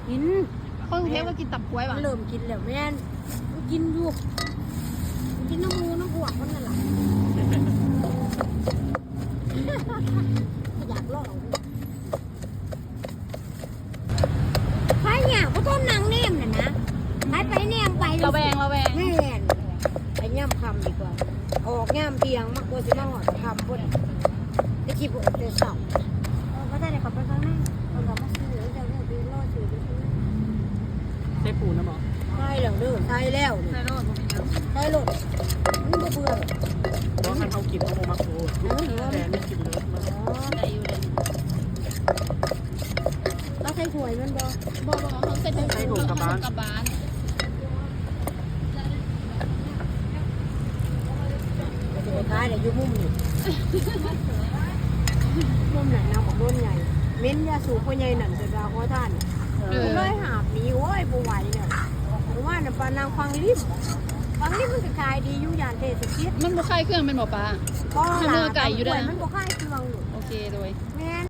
กิน คนกรุงเทพก็กินตับกล้วยป่ะ เริ่มกินแล้วแม่นกินอยู่กินน้ำมูน้ำพวกมันนั่นแหละอยากลองใครเนี่ยเขาต้มนางเนมน่ะนะไปเนมไป ระแวง แม่นไปย่ำคำดีกว่าออกย่ำเพียงมากกว่าสิมาหอดคำพุ่นได้คิดว่าเป็นสองก็ได้ขับไปข้างหน้าเรากลับมาซื้อแล้วจะเรื่องไปรอซื้อไปข้างหน้า ใช้ปูนะหมอ ใช่แล้วเด้อใช่แล้ว ในรถผมเป็นยัง ใช่รถมันบ่เบื่อ เพราะคันเขากินเขาโมมักโอ้แต่ไม่กินเลยมา ได้อยู่เลย เราใส่หวยมันบ่ บอกเขาเสร็จให้ถูกกลับบ้าน จะไปขายแต่อยู่มุมนี่มุมไหนนำของโดนใหญ่เม้นยาสูบพ่อใหญ่นั่นจะดาวขอท่านเลยหาบหนีโอ้ยบ่ไหวเนี่ยเพราะว่าน่ะปานางฟังริมมันก็ขายดีอยู่ย่านเทศกิจ มันบ่คลายเครื่องเป็นหมอปลา ก็ เนื้อไก่อยู่ด้วย มันบ่ขายเครื่อง โอเคเลย แม่น